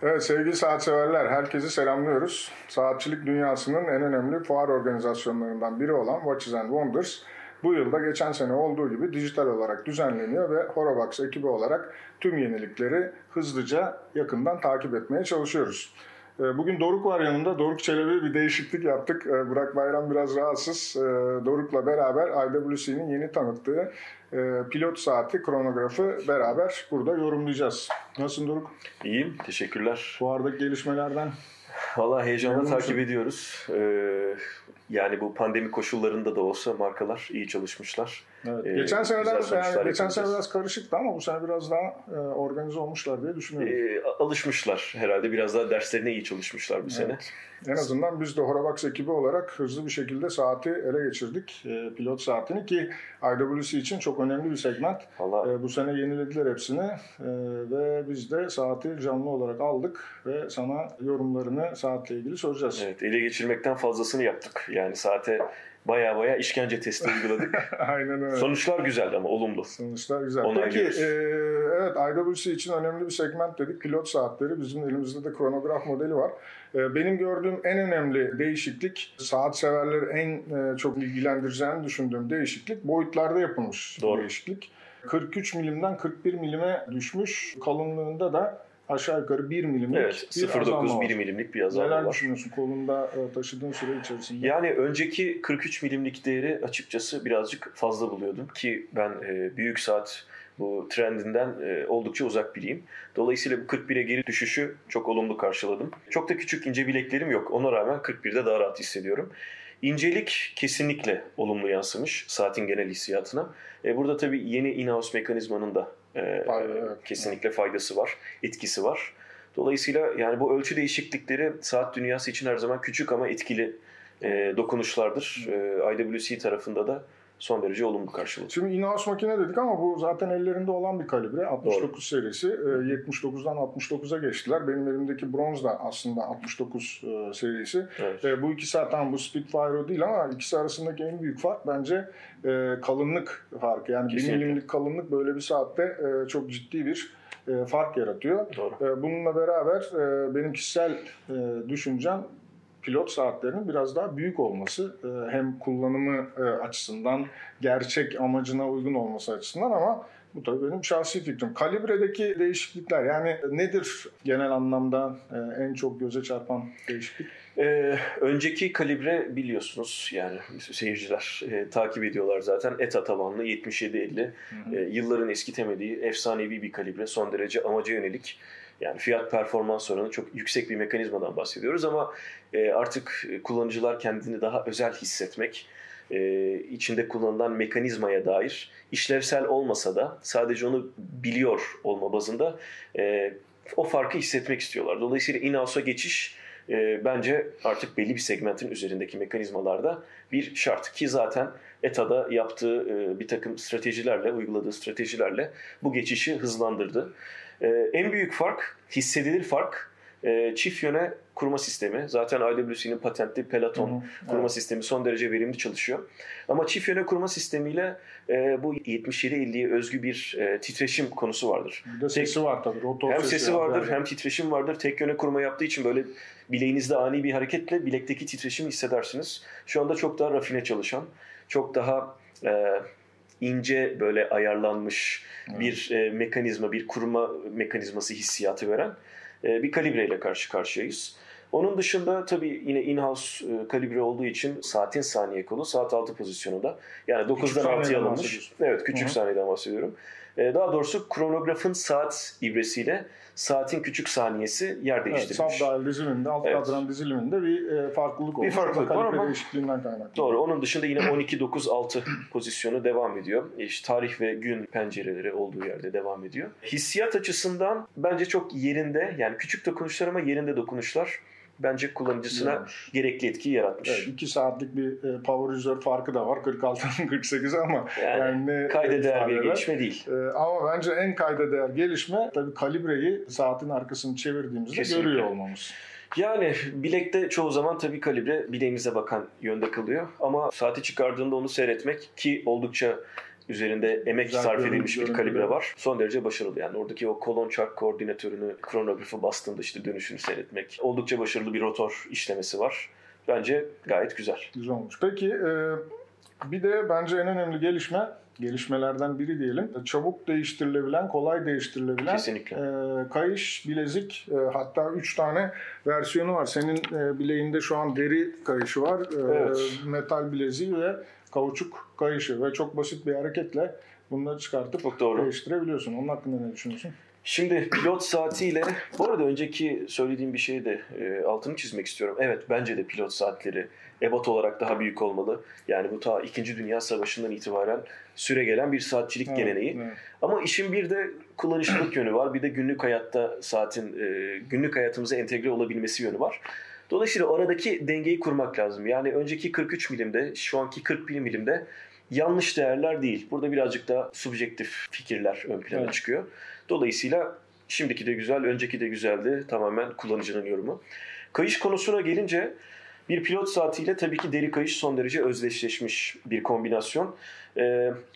Evet sevgili saat severler, herkesi selamlıyoruz. Saatçilik dünyasının en önemli fuar organizasyonlarından biri olan Watches and Wonders bu yılda geçen sene olduğu gibi dijital olarak düzenleniyor ve Horobox ekibi olarak tüm yenilikleri hızlıca yakından takip etmeye çalışıyoruz. Bugün Doruk var yanımda. Doruk Çelebi bir değişiklik yaptık. Burak Bayram biraz rahatsız. Doruk'la beraber IWC'nin yeni tanıttığı pilot saati, kronografı beraber burada yorumlayacağız. Nasılsın Doruk? İyiyim, teşekkürler. Fuardaki gelişmelerden? Vallahi heyecanla takip ediyoruz. Yani bu pandemi koşullarında da olsa markalar iyi çalışmışlar. Evet. Geçen sene biraz karışıktı ama bu sene biraz daha organize olmuşlar diye düşünüyorum. Alışmışlar herhalde. Biraz daha derslerine iyi çalışmışlar bu sene. En azından biz de Horobox ekibi olarak hızlı bir şekilde saati ele geçirdik. Pilot saatini ki IWC için çok önemli bir segment. Bu sene yenilediler hepsini ve biz de saati canlı olarak aldık ve sana yorumlarını saatle ilgili soracağız. Evet, ele geçirmekten fazlasını yaptık. Yani saate baya işkence testi uyguladık. Aynen öyle. Sonuçlar güzeldi ama olumlu. Sonuçlar güzel. Peki evet, IWC için önemli bir segment dedik. Pilot saatleri. Bizim elimizde de kronograf modeli var. Benim gördüğüm en önemli değişiklik, saat severleri en çok ilgilendireceğini düşündüğüm değişiklik boyutlarda yapılmış. Doğru. Değişiklik. 43 milimden 41 milime düşmüş. Kalınlığında da aşağı yukarı 1 milimlik evet, 0.9-1 milimlik bir azalma var. Neler düşünüyorsun kolunda taşıdığın süre içerisinde? Yani önceki 43 milimlik değeri açıkçası birazcık fazla buluyordum ki ben büyük saat bu trendinden oldukça uzak biriyim. Dolayısıyla bu 41'e geri düşüşü çok olumlu karşıladım. Çok da küçük ince bileklerim yok. Ona rağmen 41'de daha rahat hissediyorum. İncelik kesinlikle olumlu yansımış saatin genel hissiyatına. Burada tabii yeni in-house mekanizmanın da kesinlikle faydası var, etkisi var. Dolayısıyla yani bu ölçü değişiklikleri saat dünyası için her zaman küçük ama etkili dokunuşlardır. IWC tarafında da son derece olumlu karşıladı. Şimdi in-house makine dedik ama bu zaten ellerinde olan bir kalibre. 69 Doğru. serisi. 79'dan 69'a geçtiler. Benim elimdeki bronz da aslında 69 serisi. Evet. Bu iki saat tam bu Spitfire değil ama ikisi arasındaki en büyük fark bence kalınlık farkı. Yani 1 milimlik kalınlık böyle bir saatte çok ciddi bir fark yaratıyor. Doğru. Bununla beraber benim kişisel düşüncem pilot saatlerinin biraz daha büyük olması hem kullanımı açısından gerçek amacına uygun olması açısından ama bu tabii benim şahsi fikrim. Kalibredeki değişiklikler yani nedir genel anlamda en çok göze çarpan değişiklik? Önceki kalibre biliyorsunuz yani seyirciler takip ediyorlar zaten ETA tabanlı 7750 yılların eskitemediği efsanevi bir kalibre son derece amaca yönelik. Yani fiyat performans oranı çok yüksek bir mekanizmadan bahsediyoruz ama artık kullanıcılar kendini daha özel hissetmek, içinde kullanılan mekanizmaya dair işlevsel olmasa da sadece onu biliyor olma bazında o farkı hissetmek istiyorlar. Dolayısıyla in-house'a geçiş bence artık belli bir segmentin üzerindeki mekanizmalarda bir şart ki zaten ETA'da yaptığı bir takım stratejilerle, uyguladığı stratejilerle bu geçişi hızlandırdı. En büyük fark, hissedilir fark çift yöne kurma sistemi. Zaten IWC'nin patentli Peloton kurma sistemi son derece verimli çalışıyor. Ama çift yöne kurma sistemiyle bu 7750'ye özgü bir titreşim konusu vardır. Bir de sesi var tabii. Hem sesi vardır hem titreşim vardır. Tek yöne kurma yaptığı için böyle bileğinizde ani bir hareketle bilekteki titreşimi hissedersiniz. Şu anda çok daha rafine çalışan, çok daha ince böyle ayarlanmış bir mekanizma, bir kurma mekanizması hissiyatı veren bir kalibreyle karşı karşıyayız. Onun dışında tabii yine in-house kalibre olduğu için saatin saniye kolu saat 6 pozisyonunda. Yani 9'dan 6'ya alınmış. Evet, küçük saniyeden bahsediyorum. Daha doğrusu kronografın saat ibresiyle saatin küçük saniyesi yer değiştirilmiş. Evet, subdial diziliminde, alt kadran diziliminde bir farklılık olmuş. Bir farklılık var ama değişikliğinden kaynaklı. Doğru. Onun dışında yine 12-9-6 pozisyonu devam ediyor. İşte tarih ve gün pencereleri olduğu yerde devam ediyor. Hissiyat açısından bence çok yerinde, yani küçük dokunuşlar ama yerinde dokunuşlar. Bence kullanıcısına gerekli etkiyi yaratmış. Evet, 2 saatlik bir power reserve farkı da var. 46'dan 48'e ama yani kayda değer bir gelişme değil. Ama bence en kayda değer gelişme tabii kalibreyi saatin arkasını çevirdiğimizde kesinlikle görüyor olmamız. Yani bilekte çoğu zaman tabii kalibre bileğimize bakan yönde kalıyor. Ama saati çıkardığında onu seyretmek ki oldukça üzerinde emek Güzel sarf edilmiş bir görüntüleri. kalibre var. Son derece başarılı. Yani oradaki o kolon çark koordinatörünü kronografı bastığında işte dönüşünü seyretmek. Oldukça başarılı bir rotor işlemesi var. Bence gayet güzel. Güzel olmuş. Peki bir de bence en önemli gelişmelerden biri diyelim. Çabuk değiştirilebilen, kolay değiştirilebilen Kesinlikle. kayış, bilezik, hatta 3 tane versiyonu var. Senin bileğinde şu an deri kayışı var, Evet. metal bileziği ve kauçuk kayışı ve çok basit bir hareketle bunları çıkartıp Çok doğru. değiştirebiliyorsun. Onun hakkında ne düşünüyorsun? Şimdi pilot saatiyle, bu arada önceki söylediğim bir şeyi de altını çizmek istiyorum. Evet, bence de pilot saatleri ebat olarak daha büyük olmalı. Yani bu ta 2. Dünya Savaşı'ndan itibaren süregelen bir saatçilik geleneği. Evet. Ama işin bir de kullanışlılık yönü var. Bir de günlük hayatta saatin günlük hayatımıza entegre olabilmesi yönü var. Dolayısıyla aradaki dengeyi kurmak lazım. Yani önceki 43 milimde, şu anki 41 milimde yanlış değerler değil. Burada birazcık daha subjektif fikirler ön plana Evet. çıkıyor. Dolayısıyla şimdiki de güzel, önceki de güzeldi. Tamamen kullanıcının yorumu. Kayış konusuna gelince bir pilot saatiyle tabii ki deri kayış son derece özdeşleşmiş bir kombinasyon.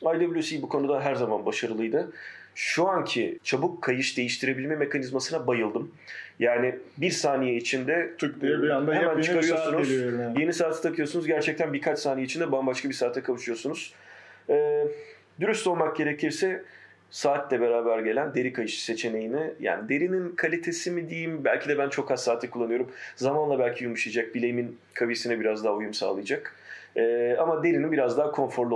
IWC bu konuda her zaman başarılıydı. Şu anki çabuk kayış değiştirebilme mekanizmasına bayıldım. Yani bir saniye içinde Tık diye bir anda hemen yepyeni bir saat çıkarıyorsunuz. geliyor yani. Yeni saati takıyorsunuz. Gerçekten birkaç saniye içinde bambaşka bir saate kavuşuyorsunuz. Dürüst olmak gerekirse saatle beraber gelen deri kayış seçeneğini, yani derinin kalitesi mi diyeyim, belki de ben çok az saati kullanıyorum. Zamanla belki yumuşayacak, bileğimin kavisine biraz daha uyum sağlayacak. Ama derinin biraz daha konforlu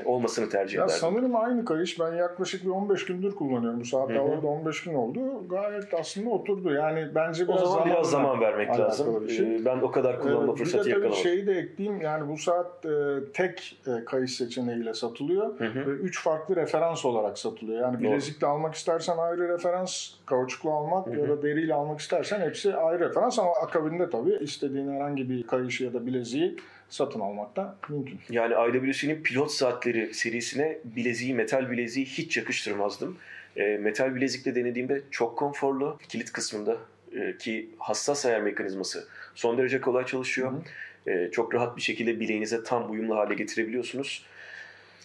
olmasını tercih Ya ederdim. sanırım aynı kayış. Ben yaklaşık bir 15 gündür kullanıyorum. Bu saat orada 15 gün oldu. Gayet aslında oturdu. Yani bence O zaman biraz zaman vermek alakalı lazım. bir şey. Ben o kadar kullanma fırsatı Bir de tabii yakalamadım. şeyi de ekleyeyim. Yani bu saat tek kayış seçeneğiyle satılıyor. Ve 3 farklı referans olarak satılıyor. Yani bilezikle almak istersen ayrı referans, kauçuklu almak ya da deriyle almak istersen hepsi ayrı referans. Ama akabinde tabii istediğin herhangi bir kayışı ya da bileziği satın almak da mümkün. Yani IWC'nin pilot saatleri serisine metal bileziği hiç yakıştırmazdım. Metal bilezikle denediğimde çok konforlu. Kilit kısmında ki hassas ayar mekanizması son derece kolay çalışıyor. Çok rahat bir şekilde bileğinize tam uyumlu hale getirebiliyorsunuz.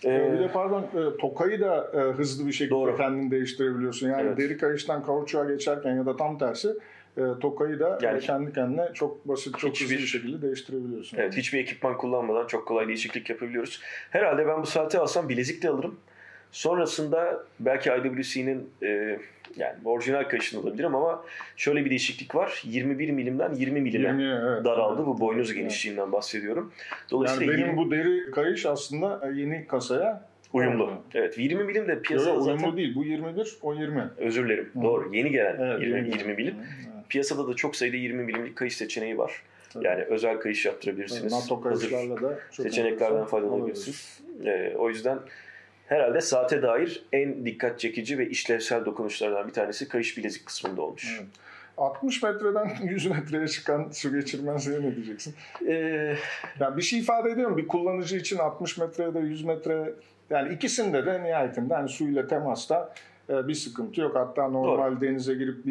Bir de tokayı da hızlı bir şekilde kendin değiştirebiliyorsun. Yani deri kayıştan kauçuğa geçerken ya da tam tersi tokayı da kendi kendine çok basit, çok hızlı bir şekilde değiştirebiliyorsun. Evet, hiçbir ekipman kullanmadan çok kolay değişiklik yapabiliyoruz. Herhalde ben bu saati alsam bilezik de alırım. Sonrasında belki IWC'nin yani orijinal kayışını alabilirim ama şöyle bir değişiklik var. 21 milimden 20 milime daraldı. Bu boynuz genişliğinden bahsediyorum. Dolayısıyla yani benim bu deri kayış aslında yeni kasaya uyumlu. Evet, 20 milim de piyasada zaten... Uyumlu değil. Bu 21, o 20. Özür dilerim. Doğru. Yeni gelen 20 milim. Piyasada da çok sayıda 20 milimlik kayış seçeneği var. Yani özel kayış yaptırabilirsiniz. NATO kayışlarla da seçeneklerden faydalanabilirsiniz. O yüzden herhalde saate dair en dikkat çekici ve işlevsel dokunuşlardan bir tanesi kayış bilezik kısmında olmuş. Evet. 60 metreden 100 metreye çıkan su geçirmezliğe ne diyeceksin? Yani bir şey ifade ediyor mu? Bir kullanıcı için 60 metreye de 100 metre, yani ikisinde de nihayetinde hani suyla temasta bir sıkıntı yok. Hatta normal denize girip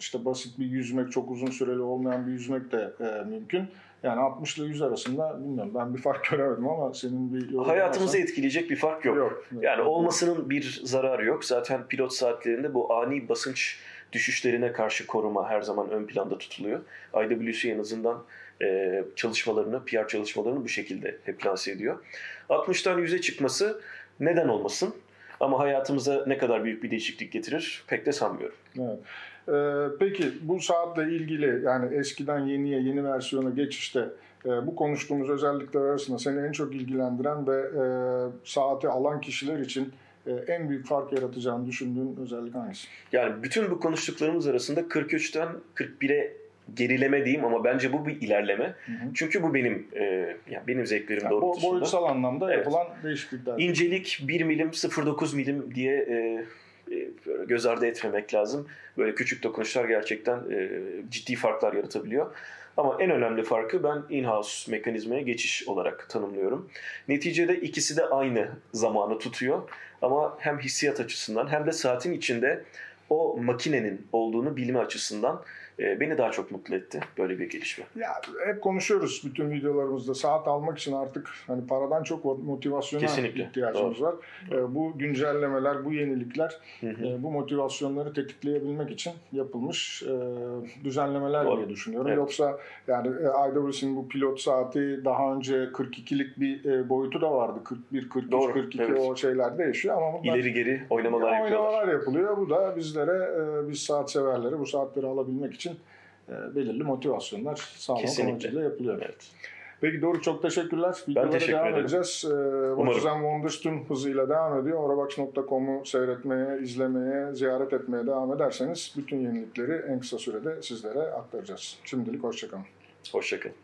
işte basit bir yüzmek, çok uzun süreli olmayan bir yüzmek de mümkün. Yani 60 ile 100 arasında bilmiyorum, ben bir fark göremedim ama senin bir yorumun hayatımızı etkileyecek bir fark yok. Yani olmasının bir zararı yok. Zaten pilot saatlerinde bu ani basınç düşüşlerine karşı koruma her zaman ön planda tutuluyor. IWC en azından çalışmalarını, PR çalışmalarını bu şekilde hep lanse ediyor. 60'tan 100'e çıkması neden olmasın? Ama hayatımıza ne kadar büyük bir değişiklik getirir pek de sanmıyorum. Evet. Peki bu saatle ilgili, yani eskiden yeniye, yeni versiyona geçişte bu konuştuğumuz özellikler arasında seni en çok ilgilendiren ve saati alan kişiler için en büyük fark yaratacağını düşündüğün özellik hangisi? Yani bütün bu konuştuklarımız arasında 43'ten 41'e gerileme diyeyim ama bence bu bir ilerleme. Çünkü bu benim zevklerim doğrultusunda. Boyutsal anlamda yapılan değişiklikler. İncelik 1 milim, 0.9 milim diye göz ardı etmemek lazım. Böyle küçük dokunuşlar gerçekten ciddi farklar yaratabiliyor. Ama en önemli farkı ben in-house mekanizmaya geçiş olarak tanımlıyorum. Neticede ikisi de aynı zamanı tutuyor. Ama hem hissiyat açısından hem de saatin içinde o makinenin olduğunu bilme açısından Beni daha çok mutlu etti böyle bir gelişme. Ya hep konuşuyoruz bütün videolarımızda, saat almak için artık hani paradan çok motivasyona Kesinlikle. ihtiyacımız var. Bu güncellemeler, bu yenilikler Hı hı. bu motivasyonları tetikleyebilmek için yapılmış düzenlemeler Doğru. diye düşünüyorum. Evet. Yoksa yani IWC'nin bu pilot saati daha önce 42'lik bir boyutu da vardı. 41, 43, Doğru, 42 evet. o şeyler değişiyor ama bunlar İleri geri oynamalar yapıyorlar. yapılıyor. Bu da bizlere, biz saat severleri bu saatleri alabilmek için belirli motivasyonlar sağlamak Kesinlikle. amacıyla yapılıyor. Evet. Peki Doruk, çok teşekkürler. Videolara teşekkür devam ederim. edeceğiz. Watches and Wonders tüm hızıyla devam ediyor. Orabox.com'u seyretmeye, izlemeye, ziyaret etmeye devam ederseniz bütün yenilikleri en kısa sürede sizlere aktaracağız. Şimdilik hoşçakalın. Hoşçakalın.